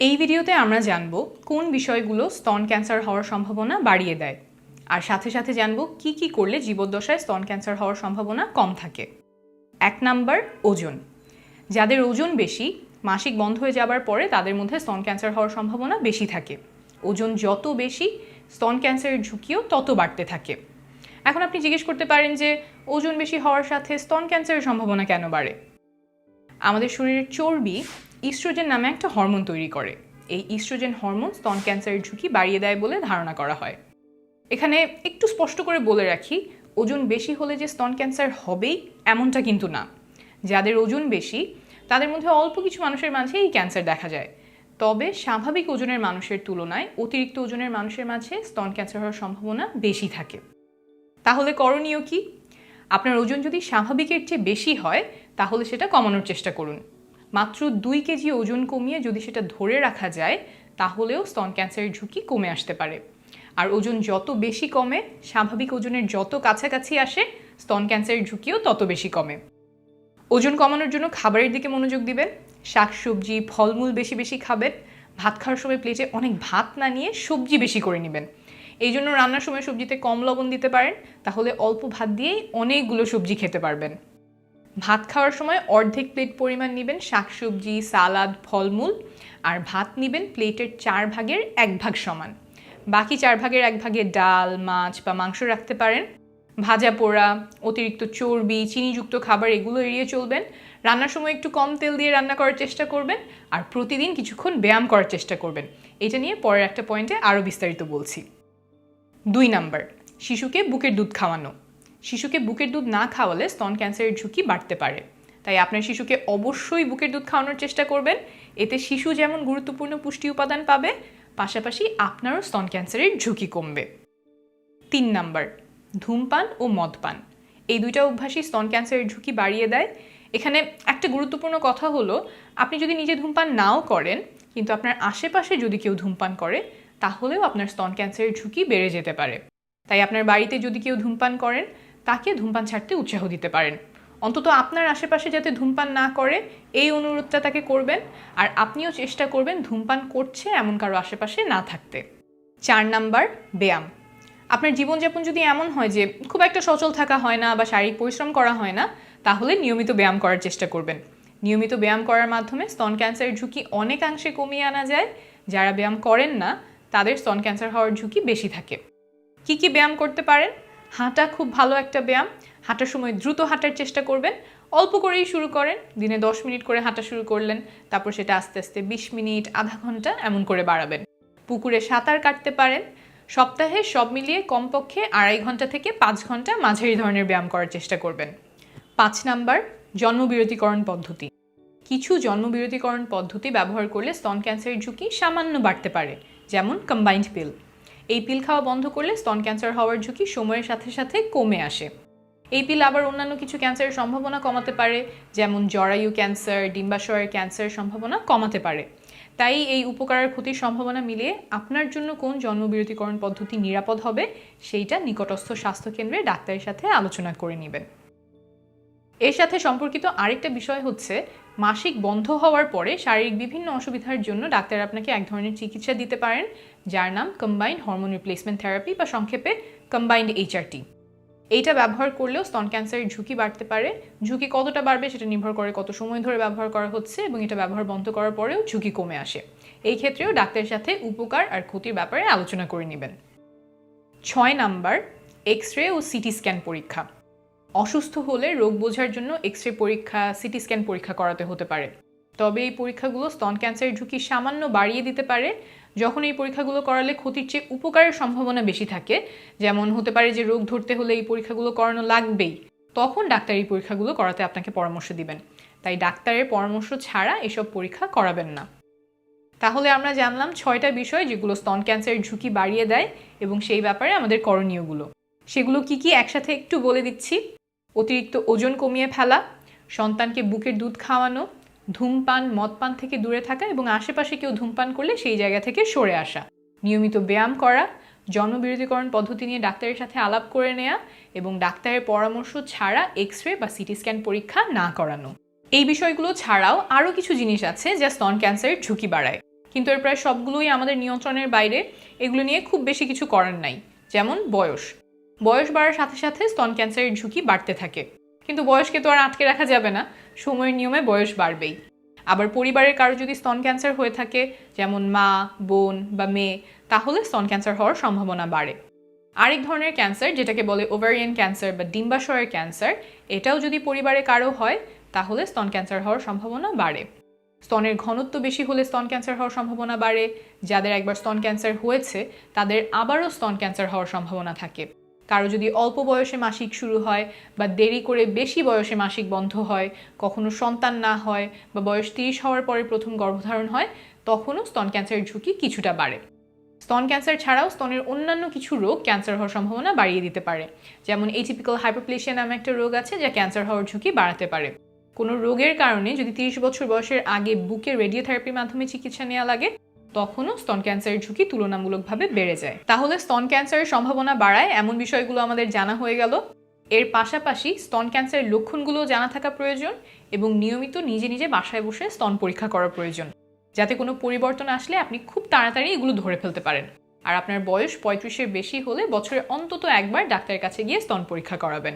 এই ভিডিওতে আমরা জানব কোন বিষয়গুলো স্তন ক্যান্সার হওয়ার সম্ভাবনা বাড়িয়ে দেয়, আর সাথে সাথে জানব কি কি করলে জীবদ্দশায় স্তন ক্যান্সার হওয়ার সম্ভাবনা কম থাকে। 1 নাম্বার, ওজন। যাদের ওজন বেশি, মাসিক বন্ধ হয়ে যাবার পরে তাদের মধ্যে স্তন ক্যান্সার হওয়ার সম্ভাবনা বেশি থাকে। ওজন যত বেশি, স্তন ক্যান্সারের ঝুঁকিও তত বাড়তে থাকে। এখন আপনি জিজ্ঞেস করতে পারেন যে ওজন বেশি হওয়ার সাথে স্তন ক্যান্সারের সম্ভাবনা কেন বাড়ে? আমাদের শরীরের চর্বি ইস্ট্রোজেন নামে একটা হরমোন তৈরি করে। এই ইস্ট্রোজেন হরমোন স্তন ক্যান্সারের ঝুঁকি বাড়িয়ে দেয় বলে ধারণা করা হয়। এখানে একটু স্পষ্ট করে বলে রাখি, ওজন বেশি হলে যে স্তন ক্যান্সার হবেই এমনটা কিন্তু না। যাদের ওজন বেশি তাদের মধ্যে অল্প কিছু মানুষের মাঝে এই ক্যান্সার দেখা যায়, তবে স্বাভাবিক ওজনের মানুষের তুলনায় অতিরিক্ত ওজনের মানুষের মাঝে স্তন ক্যান্সার হওয়ার সম্ভাবনা বেশি থাকে। তাহলে করণীয় কি? আপনার ওজন যদি স্বাভাবিকের চেয়ে বেশি হয় তাহলে সেটা কমানোর চেষ্টা করুন। মাত্র 2 কেজি ওজন কমিয়ে যদি সেটা ধরে রাখা যায় তাহলেও স্তন ক্যান্সারের ঝুঁকি কমে আসতে পারে। আর ওজন যত বেশি কমে, স্বাভাবিক ওজনের যত কাছাকাছি আসে, স্তন ক্যান্সারের ঝুঁকিও তত বেশি কমে। ওজন কমানোর জন্য খাবারের দিকে মনোযোগ দিবেন। শাকসবজি, ফলমূল বেশি বেশি খাবেন। ভাত খাওয়ার সময় প্লেটে অনেক ভাত না নিয়ে সবজি বেশি করে নেবেন। এই জন্য রান্নার সময় সবজিতে কম লবণ দিতে পারেন, তাহলে অল্প ভাত দিয়েই অনেকগুলো সবজি খেতে পারবেন। ভাত খাওয়ার সময় অর্ধেক প্লেট পরিমাণ নেবেন শাকসবজি, সালাদ, ফলমূল, আর ভাত নেবেন প্লেটের 4 ভাগের 1 ভাগ সমান। বাকি 4 ভাগের 1 ভাগে ডাল, মাছ বা মাংস রাখতে পারেন। ভাজা পোড়া, অতিরিক্ত চর্বি, চিনিযুক্ত খাবার এগুলো এড়িয়ে চলবেন। রান্নার সময় একটু কম তেল দিয়ে রান্না করার চেষ্টা করবেন, আর প্রতিদিন কিছুক্ষণ ব্যায়াম করার চেষ্টা করবেন। এটা নিয়ে পরের একটা পয়েন্টে আরও বিস্তারিত বলছি। 2 নাম্বার, শিশুকে বুকের দুধ খাওয়ানো। শিশুকে বুকের দুধ না খাওয়ালে স্তন ক্যান্সারের ঝুঁকি বাড়তে পারে। তাই আপনার শিশুকে অবশ্যই বুকের দুধ খাওয়ানোর চেষ্টা করবেন। এতে শিশু যেমন গুরুত্বপূর্ণ পুষ্টি উপাদান পাবে, পাশাপাশি আপনারও স্তন ক্যান্সারের ঝুঁকি কমবে। 3 নাম্বার, ধূমপান ও মদপান। এই দুইটা অভ্যাসই স্তন ক্যান্সারের ঝুঁকি বাড়িয়ে দেয়। এখানে একটা গুরুত্বপূর্ণ কথা হলো, আপনি যদি নিজে ধূমপান নাও করেন, কিন্তু আপনার আশেপাশে যদি কেউ ধূমপান করে তাহলেও আপনার স্তন ক্যান্সারের ঝুঁকি বেড়ে যেতে পারে। তাই আপনার বাড়িতে যদি কেউ ধূমপান করেন, তাকে ধূমপান ছাড়তে উৎসাহ দিতে পারেন। অন্তত আপনার আশেপাশে যাতে ধূমপান না করে এই অনুরোধটা তাকে করবেন, আর আপনিও চেষ্টা করবেন ধূমপান করছে এমন কারো আশেপাশে না থাকতে। 4 নাম্বার, ব্যায়াম। আপনার জীবনযাপন যদি এমন হয় যে খুব একটা সচল থাকা হয় না বা শারীরিক পরিশ্রম করা হয় না, তাহলে নিয়মিত ব্যায়াম করার চেষ্টা করবেন। নিয়মিত ব্যায়াম করার মাধ্যমে স্তন ক্যান্সারের ঝুঁকি অনেকাংশে কমিয়ে আনা যায়। যারা ব্যায়াম করেন না তাদের স্তন ক্যান্সার হওয়ার ঝুঁকি বেশি থাকে। কি কি ব্যায়াম করতে পারেন? হাঁটা খুব ভালো একটা ব্যায়াম। হাঁটার সময় দ্রুত হাঁটার চেষ্টা করবেন। অল্প করেই শুরু করেন, দিনে 10 মিনিট করে হাঁটা শুরু করলেন, তারপর সেটা আস্তে আস্তে 20 মিনিট, আধা ঘন্টা এমন করে বাড়াবেন। পুকুরে সাঁতার কাটতে পারেন। সপ্তাহে সব মিলিয়ে কমপক্ষে 2.5 ঘন্টা থেকে 5 ঘন্টা মাঝারি ধরনের ব্যায়াম করার চেষ্টা করবেন। 5 নাম্বার, জন্মবিরতিকরণ পদ্ধতি। কিছু জন্মবিরতিকরণ পদ্ধতি ব্যবহার করলে স্তন ক্যান্সারের ঝুঁকি সামান্য বাড়তে পারে, যেমন কম্বাইন্ড পিল। এই পিল খাওয়া বন্ধ করলে স্তন ক্যান্সার হওয়ার ঝুঁকি সময়ের সাথে সাথে কমে আসে। এই পিল আবার অন্যান্য কিছু ক্যান্সারের সম্ভাবনা কমাতে পারে, যেমন জরায়ু ক্যান্সার, ডিম্বাশয়ের ক্যান্সারের সম্ভাবনা কমাতে পারে। তাই এই উপকার আর ক্ষতির সম্ভাবনা মিলিয়ে আপনার জন্য কোন জন্মবিরতিকরণ পদ্ধতি নিরাপদ হবে সেইটা নিকটস্থ স্বাস্থ্যকেন্দ্রে ডাক্তারের সাথে আলোচনা করে নেবেন। এর সাথে সম্পর্কিত আরেকটা বিষয় হচ্ছে, মাসিক বন্ধ হওয়ার পরে শারীরিক বিভিন্ন অসুবিধার জন্য ডাক্তার আপনাকে এক ধরনের চিকিৎসা দিতে পারেন, যার নাম কম্বাইন্ড হরমোন রিপ্লেসমেন্ট থেরাপি বা সংক্ষেপে কম্বাইন্ড HRT। এইটা ব্যবহার করলেও স্তন ক্যান্সারের ঝুঁকি বাড়তে পারে। ঝুঁকি কতটা বাড়বে সেটা নির্ভর করে কত সময় ধরে ব্যবহার করা হচ্ছে, এবং এটা ব্যবহার বন্ধ করার পরেও ঝুঁকি কমে আসে। এই ক্ষেত্রেও ডাক্তারের সাথে উপকার আর ক্ষতির ব্যাপারে আলোচনা করে নেবেন। 6 নাম্বার, এক্স-রে ও সিটি স্ক্যান পরীক্ষা। অসুস্থ হলে রোগ বোঝার জন্য এক্স-রে পরীক্ষা, সিটি স্ক্যান পরীক্ষা করাতে হতে পারে। তবে এই পরীক্ষাগুলো স্তন ক্যান্সারের ঝুঁকি সামান্য বাড়িয়ে দিতে পারে। যখন এই পরীক্ষাগুলো করালে ক্ষতির চেয়ে উপকারের সম্ভাবনা বেশি থাকে, যেমন হতে পারে যে রোগ ধরতে হলে এই পরীক্ষাগুলো করানো লাগবেই, তখন ডাক্তার এই পরীক্ষাগুলো করাতে আপনাকে পরামর্শ দিবেন। তাই ডাক্তারের পরামর্শ ছাড়া এসব পরীক্ষা করাবেন না। তাহলে আমরা জানলাম 6টা বিষয় যেগুলো স্তন ক্যান্সারের ঝুঁকি বাড়িয়ে দেয়, এবং সেই ব্যাপারে আমাদের করণীয়গুলো। সেগুলো কি কি একসাথে একটু বলে দিচ্ছি। অতিরিক্ত ওজন কমিয়ে ফেলা, সন্তানকে বুকের দুধ খাওয়ানো, ধূমপান মদপান থেকে দূরে থাকা এবং আশেপাশে কেউ ধূমপান করলে সেই জায়গা থেকে সরে আসা, নিয়মিত ব্যায়াম করা, জন্মবিরতিকরণ পদ্ধতি নিয়ে ডাক্তারের সাথে আলাপ করে নেওয়া, এবং ডাক্তারের পরামর্শ ছাড়া এক্স-রে বা সিটি স্ক্যান পরীক্ষা না করানো। এই বিষয়গুলো ছাড়াও আরও কিছু জিনিস আছে যা স্তন ক্যান্সারের ঝুঁকি বাড়ায়। কিন্তু এর প্রায় সবগুলোই আমাদের নিয়ন্ত্রণের বাইরে, এগুলো নিয়ে খুব বেশি কিছু করার নাই। যেমন বয়স বাড়ার সাথে সাথে স্তন ক্যান্সারের ঝুঁকি বাড়তে থাকে, কিন্তু বয়সকে তো আর আটকে রাখা যাবে না, সময়ের নিয়মে বয়স বাড়বেই। আবার পরিবারের কারো যদি স্তন ক্যান্সার হয়ে থাকে, যেমন মা, বোন বা মেয়ে, তাহলে স্তন ক্যান্সার হওয়ার সম্ভাবনা বাড়ে। আরেক ধরনের ক্যান্সার, যেটাকে বলে ওভারিয়ান ক্যান্সার বা ডিম্বাশয়ের ক্যান্সার, এটাও যদি পরিবারে কারো হয় তাহলে স্তন ক্যান্সার হওয়ার সম্ভাবনা বাড়ে। স্তনের ঘনত্ব বেশি হলে স্তন ক্যান্সার হওয়ার সম্ভাবনা বাড়ে। যাদের একবার স্তন ক্যান্সার হয়েছে তাদের আবারও স্তন ক্যান্সার হওয়ার সম্ভাবনা থাকে। কারো যদি অল্প বয়সে মাসিক শুরু হয় বা দেরি করে বেশি বয়সে মাসিক বন্ধ হয়, কখনো সন্তান না হয় বা বয়স 30 হওয়ার পরে প্রথম গর্ভধারণ হয়, তখনও স্তন ক্যান্সারের ঝুঁকি কিছুটা বাড়ে। স্তন ক্যান্সার ছাড়াও স্তনের অন্যান্য কিছু রোগ ক্যান্সার হওয়ার সম্ভাবনা বাড়িয়ে দিতে পারে। যেমন এটিপিক্যাল হাইপারপ্লেসিয়া নামে একটা রোগ আছে যা ক্যান্সার হওয়ার ঝুঁকি বাড়াতে পারে। কোনো রোগের কারণে যদি 30 বছর বয়সের আগে বুকে রেডিওথেরাপির মাধ্যমে চিকিৎসা নেওয়া লাগে, তখনও স্তন ক্যান্সারের ঝুঁকি তুলনামূলকভাবে বেড়ে যায়। তাহলে স্তন ক্যান্সারের সম্ভাবনা বাড়ায় এমন বিষয়গুলো আমাদের জানা হয়ে গেল। এর পাশাপাশি স্তন ক্যান্সারের লক্ষণগুলো জানা থাকা প্রয়োজন এবং নিয়মিত নিজে নিজে বাসায় বসে স্তন পরীক্ষা করা প্রয়োজন, যাতে কোনো পরিবর্তন আসলে আপনি খুব তাড়াতাড়ি এগুলো ধরে ফেলতে পারেন। আর আপনার বয়স 35-এর বেশি হলে বছরে অন্তত একবার ডাক্তারের কাছে গিয়ে স্তন পরীক্ষা করাবেন।